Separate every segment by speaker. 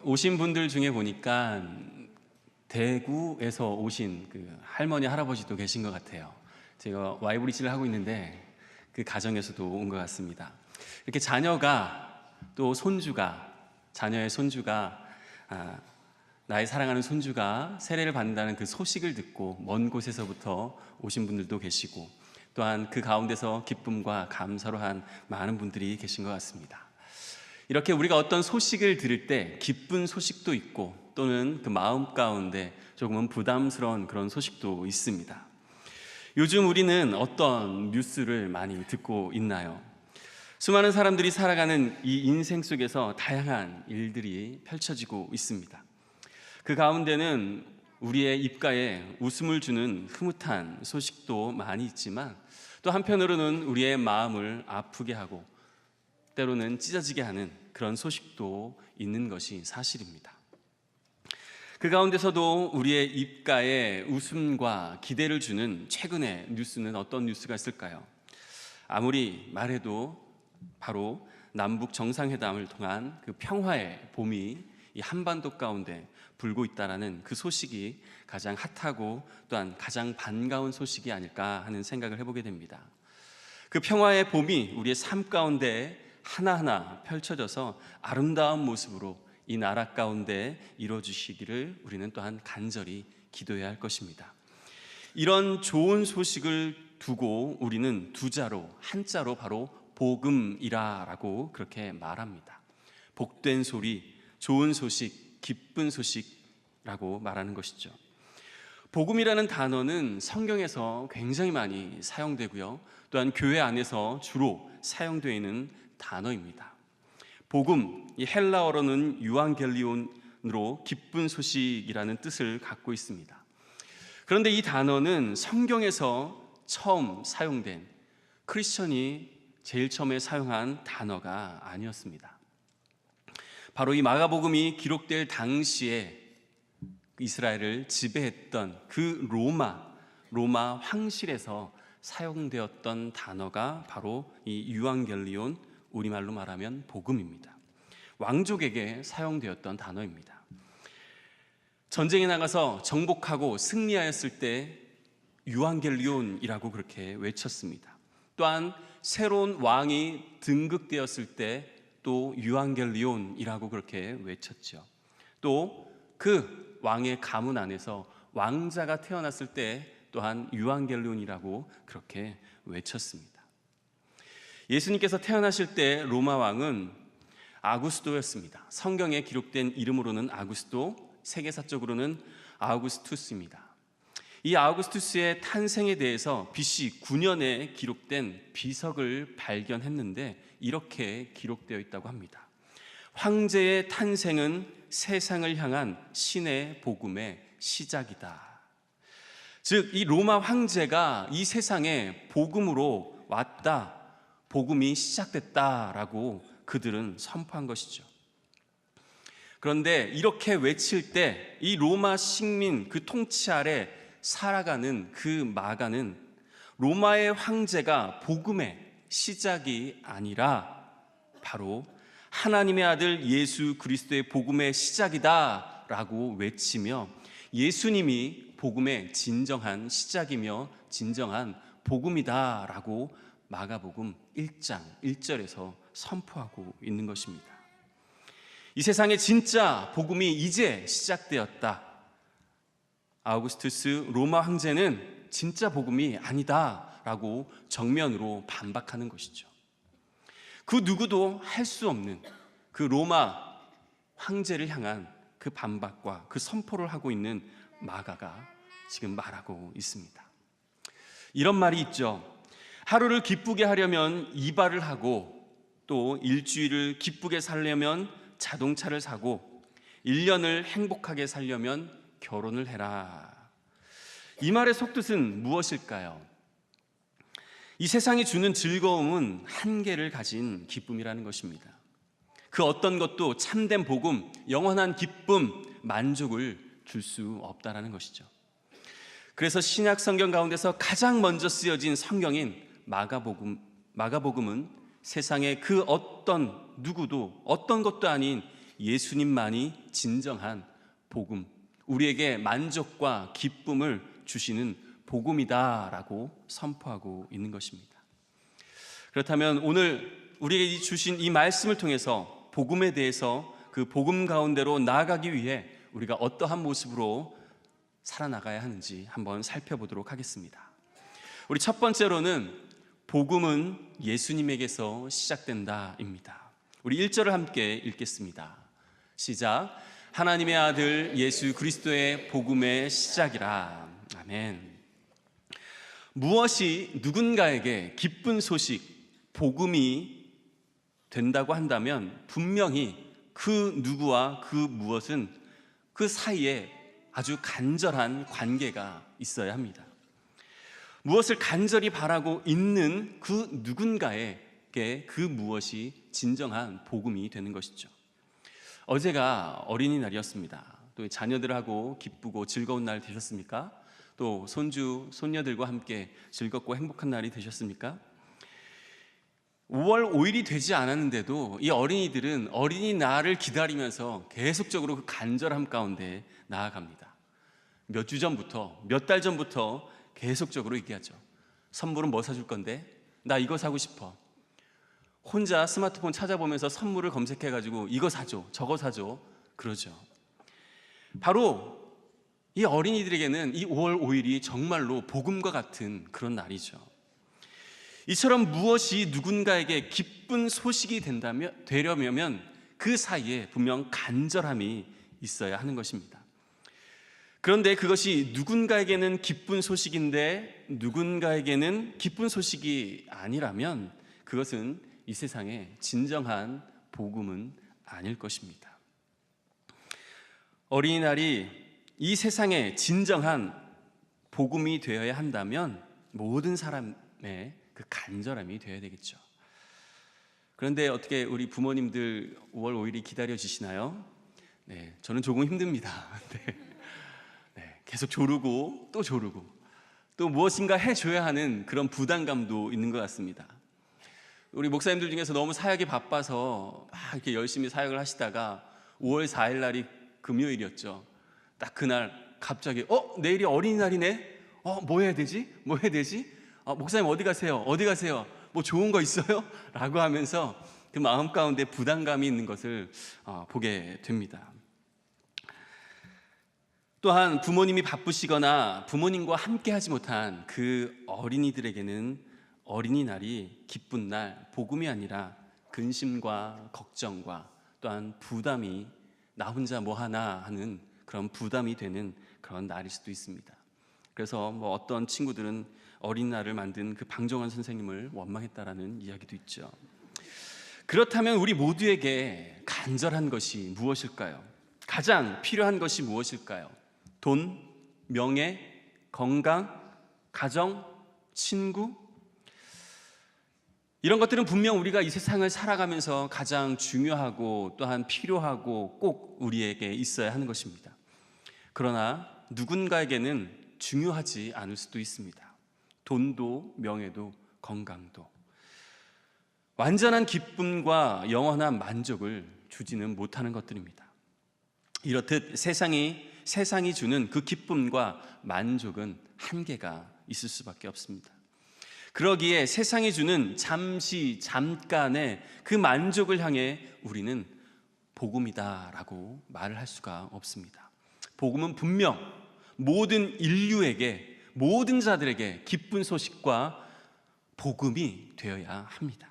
Speaker 1: 오신 분들 중에 보니까 대구에서 오신 그 할머니 할아버지도 계신 것 같아요. 제가 와이브리지를 하고 있는데 그 가정에서도 온 것 같습니다. 이렇게 자녀가 또 자녀의 손주가 나의 사랑하는 손주가 세례를 받는다는 그 소식을 듣고 먼 곳에서부터 오신 분들도 계시고, 또한 그 가운데서 기쁨과 감사로 한 많은 분들이 계신 것 같습니다. 이렇게 우리가 어떤 소식을 들을 때 기쁜 소식도 있고, 또는 그 마음 가운데 조금은 부담스러운 그런 소식도 있습니다. 요즘 우리는 어떤 뉴스를 많이 듣고 있나요? 수많은 사람들이 살아가는 이 인생 속에서 다양한 일들이 펼쳐지고 있습니다. 그 가운데는 우리의 입가에 웃음을 주는 흐뭇한 소식도 많이 있지만, 또 한편으로는 우리의 마음을 아프게 하고 때로는 찢어지게 하는 그런 소식도 있는 것이 사실입니다. 그 가운데서도 우리의 입가에 웃음과 기대를 주는 최근의 뉴스는 어떤 뉴스가 있을까요? 아무리 말해도 바로 남북 정상회담을 통한 그 평화의 봄이 이 한반도 가운데 불고 있다라는 그 소식이 가장 핫하고 또한 가장 반가운 소식이 아닐까 하는 생각을 해보게 됩니다. 그 평화의 봄이 우리의 삶 가운데 하나하나 펼쳐져서 아름다운 모습으로 이 나라 가운데 이루어지시기를 우리는 또한 간절히 기도해야 할 것입니다. 이런 좋은 소식을 두고 우리는 두 자로, 한자로 바로 복음이라라고 그렇게 말합니다. 복된 소리, 좋은 소식, 기쁜 소식이라고 말하는 것이죠. 복음이라는 단어는 성경에서 굉장히 많이 사용되고요, 또한 교회 안에서 주로 사용되어 있는 단어입니다. 복음, 이 헬라어로는 유앙겔리온으로 기쁜 소식이라는 뜻을 갖고 있습니다. 그런데 이 단어는 성경에서 처음 사용된, 크리스천이 제일 처음에 사용한 단어가 아니었습니다. 바로 이 마가복음이 기록될 당시에 이스라엘을 지배했던 그 로마 황실에서 사용되었던 단어가 바로 이 유앙겔리온, 우리말로 말하면 복음입니다. 왕족에게 사용되었던 단어입니다. 전쟁에 나가서 정복하고 승리하였을 때 유앙겔리온이라고 그렇게 외쳤습니다. 또한 새로운 왕이 등극되었을 때 또 유앙겔리온이라고 그렇게 외쳤죠. 또 그 왕의 가문 안에서 왕자가 태어났을 때 또한 유앙겔리온이라고 그렇게 외쳤습니다. 예수님께서 태어나실 때 로마 왕은 아구스도였습니다. 성경에 기록된 이름으로는 아구스도, 세계사적으로는 아우구스투스입니다. 이 아우구스투스의 탄생에 대해서 BC 9년에 기록된 비석을 발견했는데 이렇게 기록되어 있다고 합니다. 황제의 탄생은 세상을 향한 신의 복음의 시작이다. 즉, 이 로마 황제가 이 세상에 복음으로 왔다, 복음이 시작됐다라고 그들은 선포한 것이죠. 그런데 이렇게 외칠 때 이 로마 식민 그 통치 아래 살아가는 그 마가는 로마의 황제가 복음의 시작이 아니라 바로 하나님의 아들 예수 그리스도의 복음의 시작이다 라고 외치며, 예수님이 복음의 진정한 시작이며 진정한 복음이다 라고 마가복음 1장 1절에서 선포하고 있는 것입니다. 이 세상에 진짜 복음이 이제 시작되었다. 아우구스투스 로마 황제는 진짜 복음이 아니다 라고 정면으로 반박하는 것이죠. 그 누구도 할 수 없는 그 로마 황제를 향한 그 반박과 그 선포를 하고 있는 마가가 지금 말하고 있습니다. 이런 말이 있죠. 하루를 기쁘게 하려면 이발을 하고, 또 일주일을 기쁘게 살려면 자동차를 사고, 1년을 행복하게 살려면 결혼을 해라. 이 말의 속뜻은 무엇일까요? 이 세상이 주는 즐거움은 한계를 가진 기쁨이라는 것입니다. 그 어떤 것도 참된 복음, 영원한 기쁨, 만족을 줄 수 없다라는 것이죠. 그래서 신약 성경 가운데서 가장 먼저 쓰여진 성경인 마가복음은 세상의 그 어떤 누구도, 어떤 것도 아닌 예수님만이 진정한 복음, 우리에게 만족과 기쁨을 주시는 복음이다라고 선포하고 있는 것입니다. 그렇다면 오늘 우리에게 주신 이 말씀을 통해서 복음에 대해서 그 복음 가운데로 나아가기 위해 우리가 어떠한 모습으로 살아나가야 하는지 한번 살펴보도록 하겠습니다. 우리 첫 번째로는 복음은 예수님에게서 시작된다입니다. 우리 1절을 함께 읽겠습니다. 시작. 하나님의 아들 예수 그리스도의 복음의 시작이라. 아멘. 무엇이 누군가에게 기쁜 소식, 복음이 된다고 한다면 분명히 그 누구와 그 무엇은 그 사이에 아주 간절한 관계가 있어야 합니다. 무엇을 간절히 바라고 있는 그 누군가에게 그 무엇이 진정한 복음이 되는 것이죠. 어제가 어린이날이었습니다. 또 자녀들하고 기쁘고 즐거운 날 되셨습니까? 또 손주, 손녀들과 함께 즐겁고 행복한 날이 되셨습니까? 5월 5일이 되지 않았는데도 이 어린이들은 어린이날을 기다리면서 계속적으로 그 간절함 가운데 나아갑니다. 몇 주 전부터, 몇 달 전부터 계속적으로 얘기하죠. 선물은 뭐 사줄 건데? 나 이거 사고 싶어. 혼자 스마트폰 찾아보면서 선물을 검색해가지고 이거 사줘, 저거 사줘, 그러죠. 바로 이 어린이들에게는 이 5월 5일이 정말로 복음과 같은 그런 날이죠. 이처럼 무엇이 누군가에게 기쁜 소식이 되려면 그 사이에 분명 간절함이 있어야 하는 것입니다. 그런데 그것이 누군가에게는 기쁜 소식인데 누군가에게는 기쁜 소식이 아니라면 그것은 이 세상의 진정한 복음은 아닐 것입니다. 어린이날이 이 세상의 진정한 복음이 되어야 한다면 모든 사람의 그 간절함이 되어야 되겠죠. 그런데 어떻게 우리 부모님들 5월 5일이 기다려지시나요? 네, 저는 조금 힘듭니다. 네, 계속 조르고 또 무엇인가 해줘야 하는 그런 부담감도 있는 것 같습니다. 우리 목사님들 중에서 너무 사역이 바빠서 막 이렇게 열심히 사역을 하시다가 5월 4일 날이 금요일이었죠. 딱 그날 갑자기 내일이 어린이날이네. 뭐 해야 되지? 목사님 어디 가세요? 뭐 좋은 거 있어요? 라고 하면서 그 마음 가운데 부담감이 있는 것을 보게 됩니다. 또한 부모님이 바쁘시거나 부모님과 함께 하지 못한 그 어린이들에게는 어린이날이 기쁜 날, 복음이 아니라 근심과 걱정과 또한 부담이 나 혼자 뭐 하나 하는 그런 부담이 되는 그런 날일 수도 있습니다. 그래서 뭐 어떤 친구들은 어린이날을 만든 그 방정환 선생님을 원망했다라는 이야기도 있죠. 그렇다면 우리 모두에게 간절한 것이 무엇일까요? 가장 필요한 것이 무엇일까요? 돈, 명예, 건강, 가정, 친구? 이런 것들은 분명 우리가 이 세상을 살아가면서 가장 중요하고 또한 필요하고 꼭 우리에게 있어야 하는 것입니다. 그러나 누군가에게는 중요하지 않을 수도 있습니다. 돈도, 명예도, 건강도. 완전한 기쁨과 영원한 만족을 주지는 못하는 것들입니다. 이렇듯 세상이 주는 그 기쁨과 만족은 한계가 있을 수밖에 없습니다. 그러기에 세상이 주는 잠깐의 그 만족을 향해 우리는 복음이다라고 말을 할 수가 없습니다. 복음은 분명 모든 인류에게, 모든 자들에게 기쁜 소식과 복음이 되어야 합니다.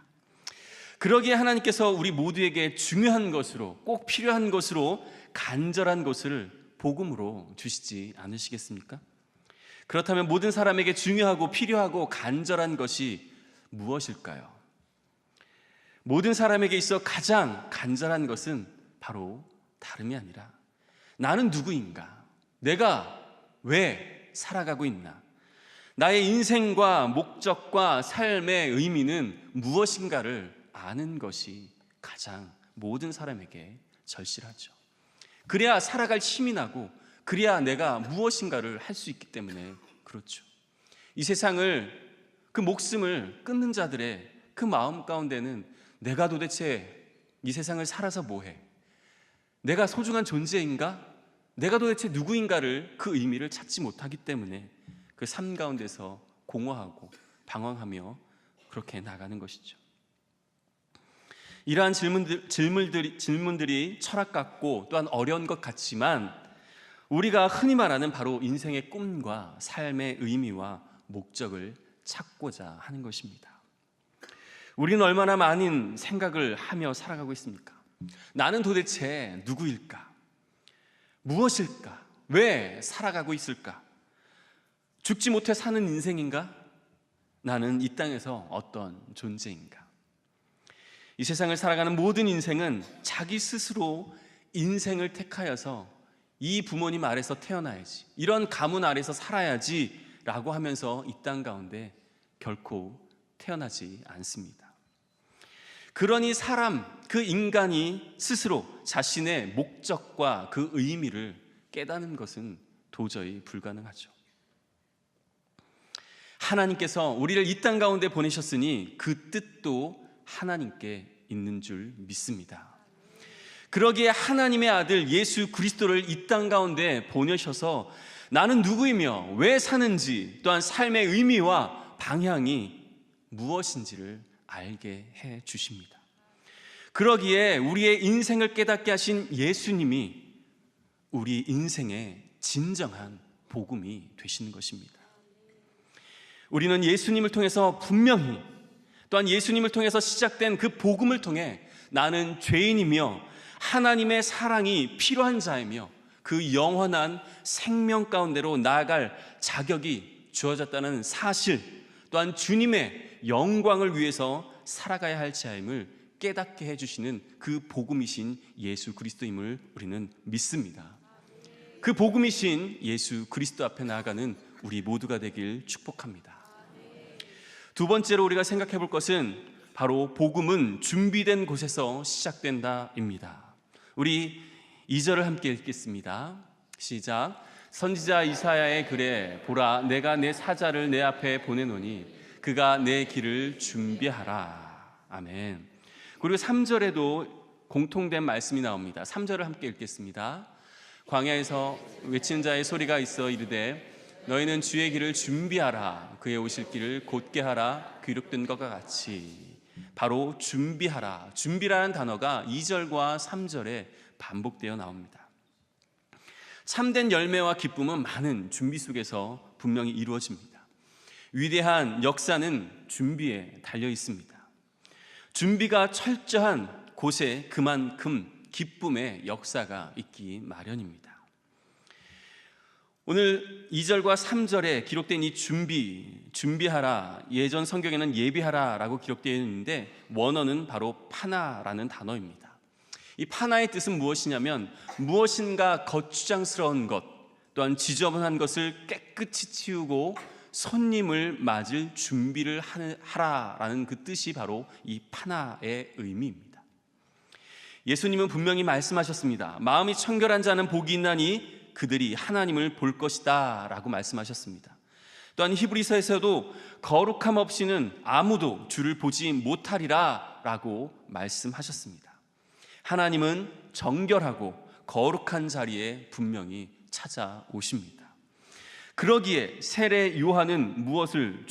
Speaker 1: 그러기에 하나님께서 우리 모두에게 중요한 것으로, 꼭 필요한 것으로 간절한 것을 복음으로 주시지 않으시겠습니까? 그렇다면 모든 사람에게 중요하고 필요하고 간절한 것이 무엇일까요? 모든 사람에게 있어 가장 간절한 것은 바로 다름이 아니라 나는 누구인가? 내가 왜 살아가고 있나? 나의 인생과 목적과 삶의 의미는 무엇인가를 아는 것이 가장 모든 사람에게 절실하죠. 그래야 살아갈 힘이 나고 그래야 내가 무엇인가를 할 수 있기 때문에 그렇죠. 이 세상을, 그 목숨을 끊는 자들의 그 마음 가운데는 내가 도대체 이 세상을 살아서 뭐해? 내가 소중한 존재인가? 내가 도대체 누구인가를 그 의미를 찾지 못하기 때문에 그 삶 가운데서 공허하고 방황하며 그렇게 나가는 것이죠. 이러한 질문들이 철학 같고 또한 어려운 것 같지만 우리가 흔히 말하는 바로 인생의 꿈과 삶의 의미와 목적을 찾고자 하는 것입니다. 우리는 얼마나 많은 생각을 하며 살아가고 있습니까? 나는 도대체 누구일까? 무엇일까? 왜 살아가고 있을까? 죽지 못해 사는 인생인가? 나는 이 땅에서 어떤 존재인가? 이 세상을 살아가는 모든 인생은 자기 스스로 인생을 택하여서 이 부모님 아래서 태어나야지, 이런 가문 아래서 살아야지 라고 하면서 이 땅 가운데 결코 태어나지 않습니다. 그러니 사람, 그 인간이 스스로 자신의 목적과 그 의미를 깨닫는 것은 도저히 불가능하죠. 하나님께서 우리를 이 땅 가운데 보내셨으니 그 뜻도 하나님께 있는 줄 믿습니다. 그러기에 하나님의 아들 예수 그리스도를 이 땅 가운데 보내셔서 나는 누구이며 왜 사는지, 또한 삶의 의미와 방향이 무엇인지를 알게 해 주십니다. 그러기에 우리의 인생을 깨닫게 하신 예수님이 우리 인생의 진정한 복음이 되시는 것입니다. 우리는 예수님을 통해서 분명히, 또한 예수님을 통해서 시작된 그 복음을 통해 나는 죄인이며 하나님의 사랑이 필요한 자이며 그 영원한 생명 가운데로 나아갈 자격이 주어졌다는 사실, 또한 주님의 영광을 위해서 살아가야 할 자임을 깨닫게 해주시는 그 복음이신 예수 그리스도임을 우리는 믿습니다. 그 복음이신 예수 그리스도 앞에 나아가는 우리 모두가 되길 축복합니다. 두 번째로 우리가 생각해 볼 것은 바로 복음은 준비된 곳에서 시작된다입니다. 우리 2절을 함께 읽겠습니다. 시작. 선지자 이사야의 글에 보라, 내가 내 사자를 내 앞에 보내노니 그가 내 길을 준비하라. 아멘. 그리고 3절에도 공통된 말씀이 나옵니다. 3절을 함께 읽겠습니다. 광야에서 외치는 자의 소리가 있어 이르되 너희는 주의 길을 준비하라. 그의 오실 길을 곧게 하라. 기록된 것과 같이. 바로 준비하라. 준비라는 단어가 2절과 3절에 반복되어 나옵니다. 참된 열매와 기쁨은 많은 준비 속에서 분명히 이루어집니다. 위대한 역사는 준비에 달려 있습니다. 준비가 철저한 곳에 그만큼 기쁨의 역사가 있기 마련입니다. 오늘 2절과 3절에 기록된 이 준비하라, 예전 성경에는 예비하라 라고 기록되어 있는데 원어는 바로 파나라는 단어입니다. 이 파나의 뜻은 무엇이냐면 무엇인가 거추장스러운 것, 또한 지저분한 것을 깨끗이 치우고 손님을 맞을 준비를 하라라는 그 뜻이 바로 이 파나의 의미입니다. 예수님은 분명히 말씀하셨습니다. 마음이 청결한 자는 복이 있나니 그들이 하나님을 볼 것이다 라고 말씀하셨습니다. 또한 히브리서에서도 거룩함 없이는 아무도 주를 보지 못하리라 라고 말씀하셨습니다. 하나님은 정결하고 거룩한 자리에 분명히 찾아오십니다. 그러기에 세례 요한은 무엇을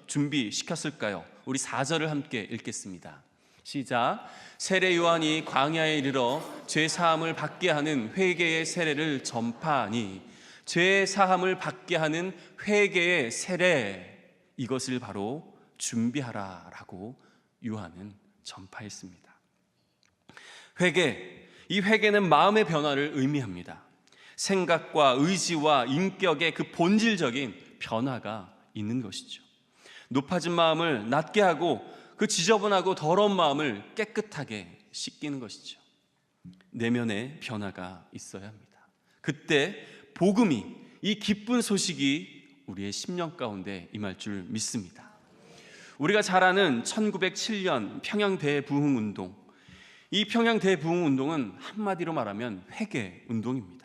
Speaker 1: 준비시켰을까요? 우리 4절을 함께 읽겠습니다. 시작. 세례 요한이 광야에 이르러 죄 사함을 받게 하는 회개의 세례를 전파하니, 죄 사함을 받게 하는 회개의 세례, 이것을 바로 준비하라라고 요한은 전파했습니다. 회개, 이 회개는 마음의 변화를 의미합니다. 생각과 의지와 인격의 그 본질적인 변화가 있는 것이죠. 높아진 마음을 낮게 하고 그 지저분하고 더러운 마음을 깨끗하게 씻기는 것이죠. 내면의 변화가 있어야 합니다. 그때 복음이, 이 기쁜 소식이 우리의 심령 가운데 임할 줄 믿습니다. 우리가 잘 아는 1907년 평양 대부흥운동, 이 평양 대부흥운동은 한마디로 말하면 회개 운동입니다.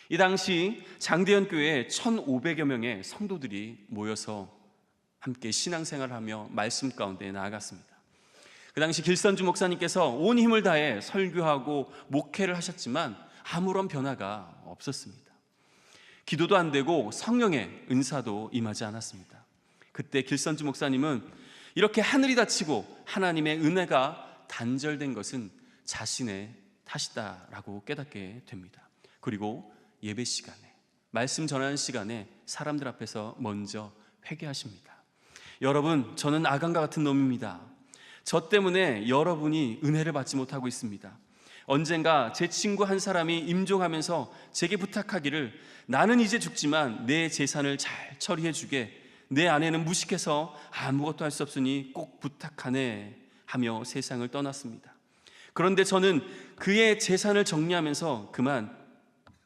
Speaker 1: 이 당시 장대현 교회에 1,500여 명의 성도들이 모여서 함께 신앙생활을 하며 말씀 가운데 나아갔습니다. 그 당시 길선주 목사님께서 온 힘을 다해 설교하고 목회를 하셨지만 아무런 변화가 없었습니다. 기도도 안 되고 성령의 은사도 임하지 않았습니다. 그때 길선주 목사님은 이렇게 하늘이 닫히고 하나님의 은혜가 단절된 것은 자신의 탓이다라고 깨닫게 됩니다. 그리고 예배 시간에, 말씀 전하는 시간에 사람들 앞에서 먼저 회개하십니다. 여러분, 저는 아간과 같은 놈입니다. 저 때문에 여러분이 은혜를 받지 못하고 있습니다. 언젠가 제 친구 한 사람이 임종하면서 제게 부탁하기를, 나는 이제 죽지만 내 재산을 잘 처리해 주게, 내 아내는 무식해서 아무것도 할 수 없으니 꼭 부탁하네 하며 세상을 떠났습니다. 그런데 저는 그의 재산을 정리하면서 그만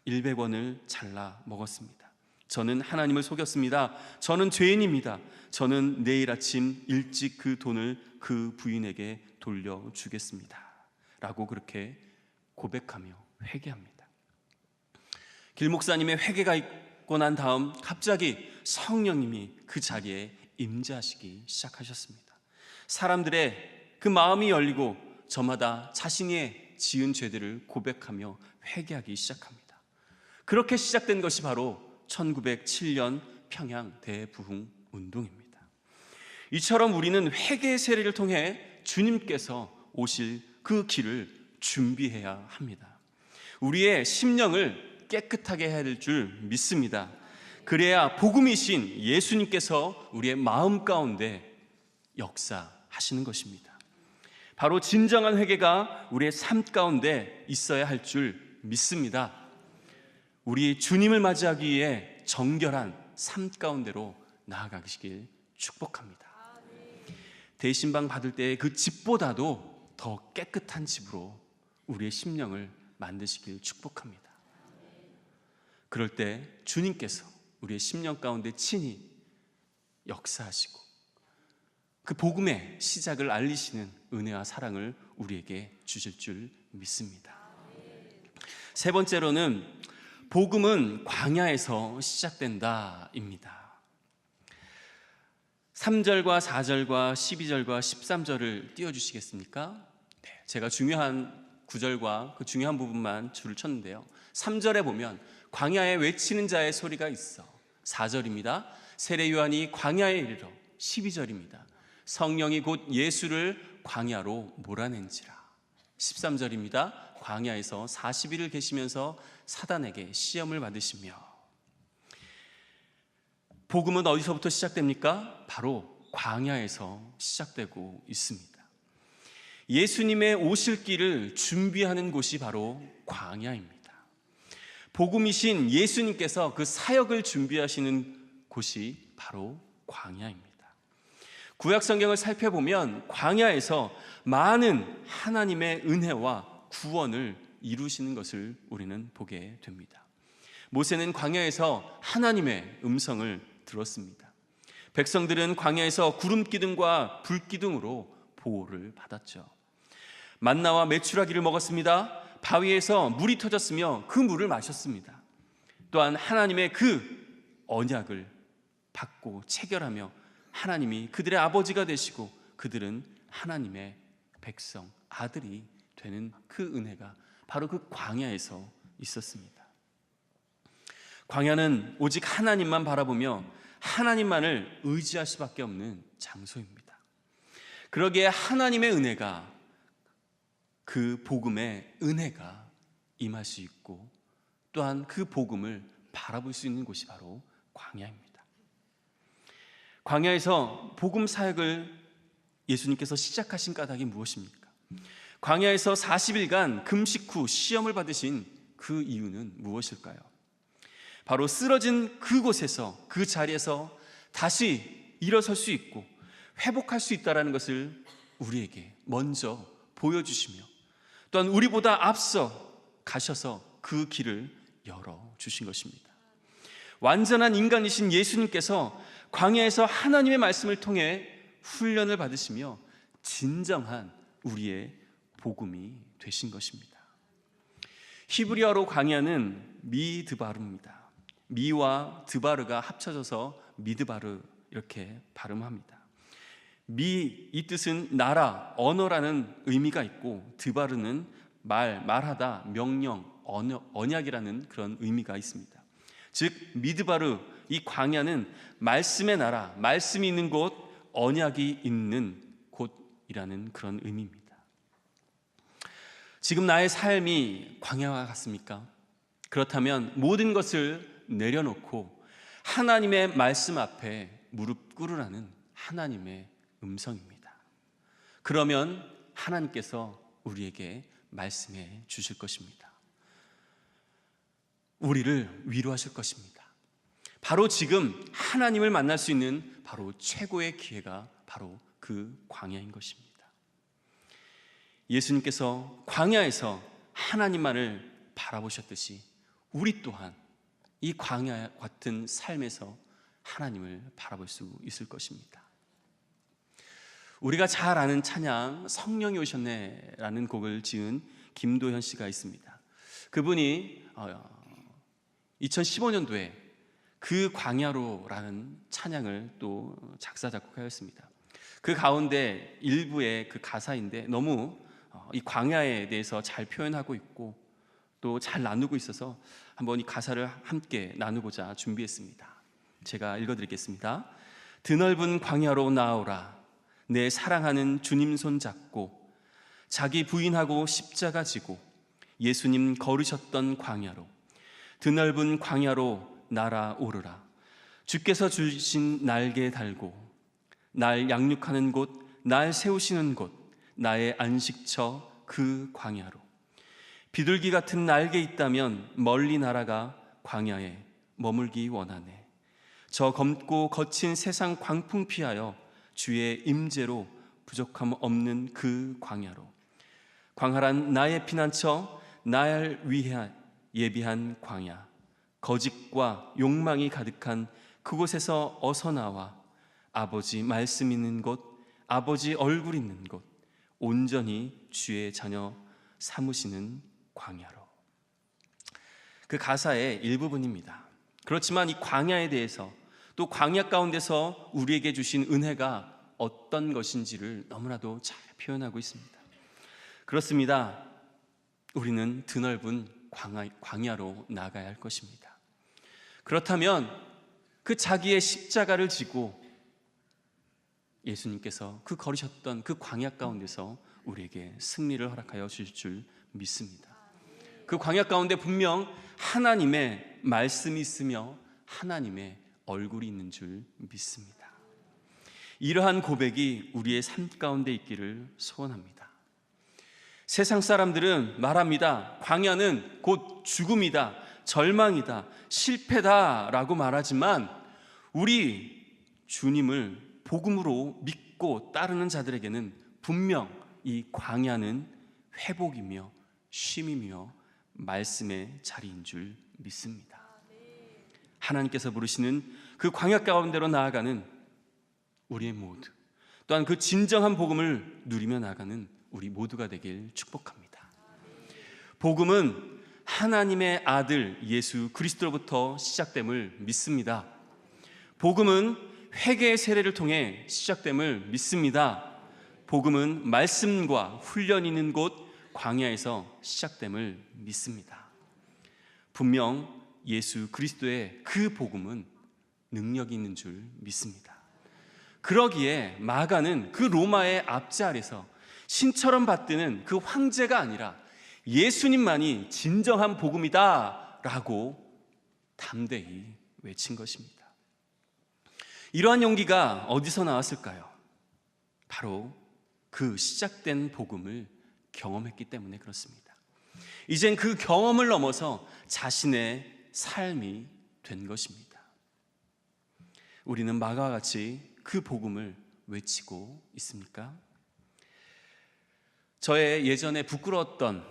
Speaker 1: 100원을 잘라 먹었습니다. 저는 하나님을 속였습니다. 저는 죄인입니다. 저는 내일 아침 일찍 그 돈을 그 부인에게 돌려주겠습니다 라고 그렇게 고백하며 회개합니다. 길 목사님의 회개가 있고 난 다음 갑자기 성령님이 그 자리에 임재하시기 시작하셨습니다. 사람들의 그 마음이 열리고 저마다 자신이 지은 죄들을 고백하며 회개하기 시작합니다. 그렇게 시작된 것이 바로 1907년 평양 대부흥 운동입니다. 이처럼 우리는 회개의 세례를 통해 주님께서 오실 그 길을 준비해야 합니다. 우리의 심령을 깨끗하게 해야 될 줄 믿습니다. 그래야 복음이신 예수님께서 우리의 마음 가운데 역사하시는 것입니다. 바로 진정한 회개가 우리의 삶 가운데 있어야 할 줄 믿습니다. 우리 주님을 맞이하기 위해 정결한 삶 가운데로 나아가시길 축복합니다. 대신방 받을 때의 그 집보다도 더 깨끗한 집으로 우리의 심령을 만드시길 축복합니다. 그럴 때 주님께서 우리의 심령 가운데 친히 역사하시고 그 복음의 시작을 알리시는 은혜와 사랑을 우리에게 주실 줄 믿습니다. 세 번째로는 복음은 광야에서 시작된다입니다. 3절과 4절과 12절과 13절을 띄워주시겠습니까? 네, 제가 중요한 구절과 그 중요한 부분만 줄을 쳤는데요. 3절에 보면 광야에 외치는 자의 소리가 있어. 4절입니다. 세례 요한이 광야에 이르러. 12절입니다. 성령이 곧 예수를 광야로 몰아낸지라. 13절입니다. 광야에서 40일을 계시면서 사단에게 시험을 받으시며. 복음은 어디서부터 시작됩니까? 바로 광야에서 시작되고 있습니다. 예수님의 오실 길을 준비하는 곳이 바로 광야입니다. 복음이신 예수님께서 그 사역을 준비하시는 곳이 바로 광야입니다. 구약 성경을 살펴보면 광야에서 많은 하나님의 은혜와 구원을 이루시는 것을 우리는 보게 됩니다. 모세는 광야에서 하나님의 음성을 들었습니다. 백성들은 광야에서 구름 기둥과 불 기둥으로 보호를 받았죠. 만나와 메추라기를 먹었습니다. 바위에서 물이 터졌으며 그 물을 마셨습니다. 또한 하나님의 그 언약을 받고 체결하며 하나님이 그들의 아버지가 되시고 그들은 하나님의 백성, 아들이 되는 그 은혜가 바로 그 광야에서 있었습니다. 광야는 오직 하나님만 바라보며 하나님만을 의지할 수밖에 없는 장소입니다. 그러기에 하나님의 은혜가, 그 복음의 은혜가 임할 수 있고 또한 그 복음을 바라볼 수 있는 곳이 바로 광야입니다. 광야에서 복음 사역을 예수님께서 시작하신 까닭이 무엇입니까? 광야에서 40일간 금식 후 시험을 받으신 그 이유는 무엇일까요? 바로 쓰러진 그곳에서, 그 자리에서 다시 일어설 수 있고 회복할 수 있다는 것을 우리에게 먼저 보여주시며 또한 우리보다 앞서 가셔서 그 길을 열어주신 것입니다. 완전한 인간이신 예수님께서 광야에서 하나님의 말씀을 통해 훈련을 받으시며 진정한 우리의 복음이 되신 것입니다. 히브리어로 광야는 미드바르입니다. 미와 드바르가 합쳐져서 미드바르 이렇게 발음합니다. 이 뜻은 나라, 언어라는 의미가 있고, 드바르는 말하다, 명령, 언약이라는 그런 의미가 있습니다. 즉 미드바르, 이 광야는 말씀의 나라, 말씀이 있는 곳, 언약이 있는 곳이라는 그런 의미입니다. 지금 나의 삶이 광야와 같습니까? 그렇다면 모든 것을 내려놓고 하나님의 말씀 앞에 무릎 꿇으라는 하나님의 음성입니다. 그러면 하나님께서 우리에게 말씀해 주실 것입니다. 우리를 위로하실 것입니다. 바로 지금 하나님을 만날 수 있는 바로 최고의 기회가 바로 그 광야인 것입니다. 예수님께서 광야에서 하나님만을 바라보셨듯이 우리 또한 이 광야 같은 삶에서 하나님을 바라볼 수 있을 것입니다. 우리가 잘 아는 찬양 성령이 오셨네라는 곡을 지은 김도현 씨가 있습니다. 그분이 2015년도에 그 광야로라는 찬양을 또 작사 작곡하였습니다. 그 가운데 일부의 그 가사인데 너무 이 광야에 대해서 잘 표현하고 있고 또 잘 나누고 있어서 한번 이 가사를 함께 나누고자 준비했습니다. 제가 읽어드리겠습니다. 드넓은 광야로 나아오라. 내 사랑하는 주님 손 잡고 자기 부인하고 십자가 지고 예수님 걸으셨던 광야로, 드넓은 광야로 날아오르라. 주께서 주신 날개 달고 날 양육하는 곳, 날 세우시는 곳, 나의 안식처 그 광야로. 비둘기 같은 날개 있다면 멀리 날아가 광야에 머물기 원하네. 저 검고 거친 세상 광풍 피하여 주의 임재로 부족함 없는 그 광야로. 광활한 나의 피난처, 날 위해 예비한 광야. 거짓과 욕망이 가득한 그곳에서 어서 나와 아버지 말씀 있는 곳, 아버지 얼굴 있는 곳, 온전히 주의 자녀 삼으시는 광야로. 그 가사의 일부분입니다. 그렇지만 이 광야에 대해서, 또 광야 가운데서 우리에게 주신 은혜가 어떤 것인지를 너무나도 잘 표현하고 있습니다. 그렇습니다. 우리는 드넓은 광야로 나가야 할 것입니다. 그렇다면 그 자기의 십자가를 지고 예수님께서 그 걸으셨던 그 광야 가운데서 우리에게 승리를 허락하여 주실 줄 믿습니다. 그 광야 가운데 분명 하나님의 말씀이 있으며 하나님의 얼굴이 있는 줄 믿습니다. 이러한 고백이 우리의 삶 가운데 있기를 소원합니다. 세상 사람들은 말합니다. 광야는 곧 죽음이다, 절망이다, 실패다 라고 말하지만 우리 주님을 복음으로 믿고 따르는 자들에게는 분명 이 광야는 회복이며 쉼이며 말씀의 자리인 줄 믿습니다. 하나님께서 부르시는 그 광야 가운데로 나아가는 우리의 모두, 또한 그 진정한 복음을 누리며 나아가는 우리 모두가 되길 축복합니다. 복음은 하나님의 아들 예수 그리스도로부터 시작됨을 믿습니다. 복음은 회개의 세례를 통해 시작됨을 믿습니다. 복음은 말씀과 훈련이 있는 곳 광야에서 시작됨을 믿습니다. 분명 예수 그리스도의 그 복음은 능력이 있는 줄 믿습니다. 그러기에 마가는 그 로마의 앞자리에서 신처럼 받드는 그 황제가 아니라 예수님만이 진정한 복음이다 라고 담대히 외친 것입니다. 이러한 용기가 어디서 나왔을까요? 바로 그 시작된 복음을 경험했기 때문에 그렇습니다. 이젠 그 경험을 넘어서 자신의 삶이 된 것입니다. 우리는 마가와 같이 그 복음을 외치고 있습니까? 저의 예전에 부끄러웠던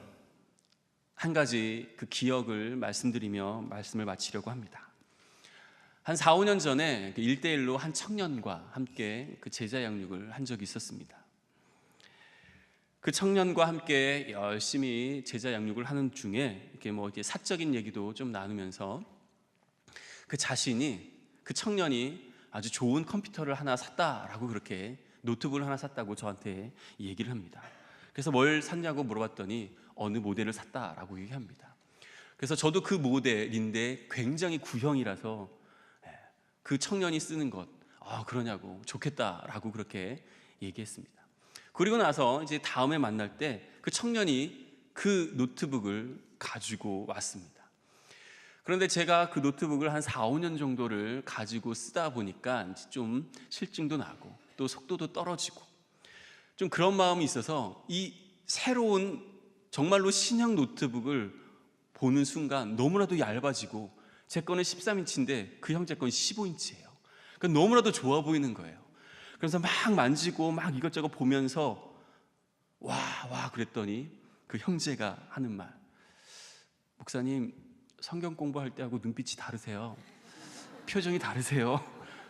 Speaker 1: 한 가지 그 기억을 말씀드리며 말씀을 마치려고 합니다. 한 4, 5년 전에 1대1로 한 청년과 함께 그 제자 양육을 한 적이 있었습니다. 그 청년과 함께 열심히 제자 양육을 하는 중에 이렇게 사적인 얘기도 좀 나누면서 그 청년이 아주 좋은 컴퓨터를 하나 샀다라고 그렇게 노트북을 하나 샀다고 저한테 얘기를 합니다. 그래서 뭘 샀냐고 물어봤더니 어느 모델을 샀다라고 얘기합니다. 그래서 저도 그 모델인데 굉장히 구형이라서 그 청년이 쓰는 것, 그러냐고, 좋겠다라고 그렇게 얘기했습니다. 그리고 나서 이제 다음에 만날 때 그 청년이 그 노트북을 가지고 왔습니다. 그런데 제가 그 노트북을 한 4, 5년 정도를 가지고 쓰다 보니까 좀 실증도 나고 또 속도도 떨어지고 좀 그런 마음이 있어서 이 새로운 정말로 신형 노트북을 보는 순간 너무나도 얇아지고, 제 거는 13인치인데 그 형제 건 15인치예요. 그러니까 너무나도 좋아 보이는 거예요. 그래서 막 만지고 막 이것저것 보면서 와 그랬더니 그 형제가 하는 말, 목사님 성경 공부할 때하고 눈빛이 다르세요. 표정이 다르세요.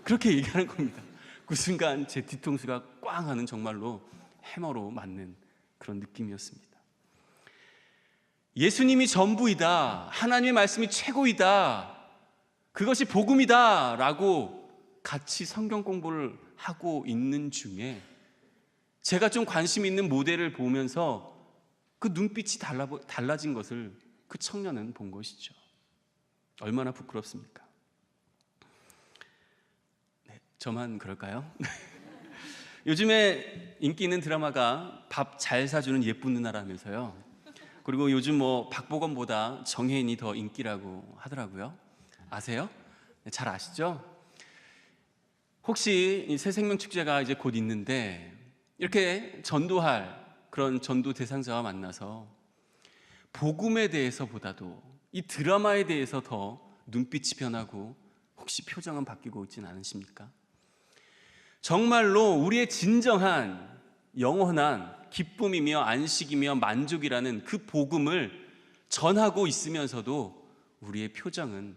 Speaker 1: 그렇게 얘기하는 겁니다. 그 순간 제 뒤통수가 꽝 하는 정말로 해머로 맞는 그런 느낌이었습니다. 예수님이 전부이다, 하나님의 말씀이 최고이다, 그것이 복음이다 라고 같이 성경 공부를 하고 있는 중에 제가 좀 관심 있는 모델을 보면서 그 눈빛이 달라진 것을 그 청년은 본 것이죠. 얼마나 부끄럽습니까? 네, 저만 그럴까요? 요즘에 인기 있는 드라마가 밥 잘 사주는 예쁜 누나라면서요. 그리고 요즘 박보검보다 정혜인이 더 인기라고 하더라고요. 아세요? 네, 잘 아시죠? 혹시 이 새생명축제가 이제 곧 있는데 이렇게 전도할 그런 전도 대상자와 만나서 복음에 대해서보다도 이 드라마에 대해서 더 눈빛이 변하고 혹시 표정은 바뀌고 있지는 않으십니까? 정말로 우리의 진정한 영원한 기쁨이며 안식이며 만족이라는 그 복음을 전하고 있으면서도 우리의 표정은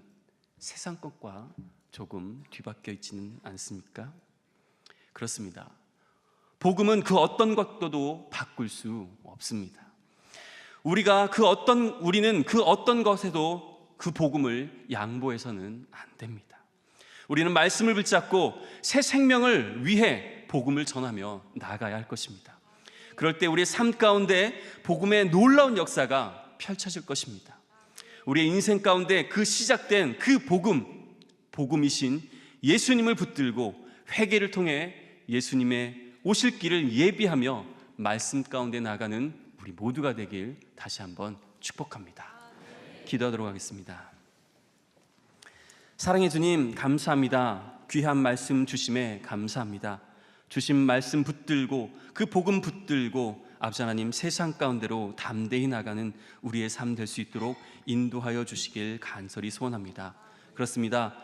Speaker 1: 세상 것과 조금 뒤바뀌어 있지는 않습니까? 그렇습니다. 복음은 그 어떤 것도 바꿀 수 없습니다. 우리는 그 어떤 것에도 그 복음을 양보해서는 안 됩니다. 우리는 말씀을 붙잡고 새 생명을 위해 복음을 전하며 나아가야 할 것입니다. 그럴 때 우리의 삶 가운데 복음의 놀라운 역사가 펼쳐질 것입니다. 우리의 인생 가운데 그 시작된 그 복음이신 예수님을 붙들고 회개를 통해 예수님의 오실 길을 예비하며 말씀 가운데 나가는 우리 모두가 되길 다시 한번 축복합니다. 기도하도록 하겠습니다. 사랑의 주님, 감사합니다. 귀한 말씀 주심에 감사합니다. 주신 말씀 붙들고 그 복음 붙들고 아버지 하나님, 세상 가운데로 담대히 나가는 우리의 삶 될 수 있도록 인도하여 주시길 간절히 소원합니다. 그렇습니다.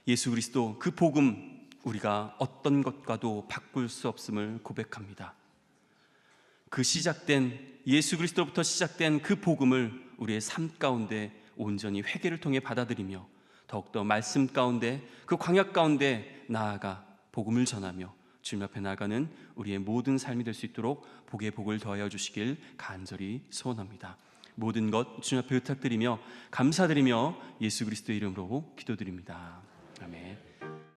Speaker 1: 예수 그리스도 그 복음, 우리가 어떤 것과도 바꿀 수 없음을 고백합니다. 그 시작된 예수 그리스도로부터 시작된 그 복음을 우리의 삶 가운데 온전히 회개를 통해 받아들이며 더욱더 말씀 가운데 그 광야 가운데 나아가 복음을 전하며 주님 앞에 나아가는 우리의 모든 삶이 될 수 있도록 복의 복을 더하여 주시길 간절히 소원합니다. 모든 것 주님 앞에 부탁드리며 감사드리며 예수 그리스도의 이름으로 기도드립니다. 아멘.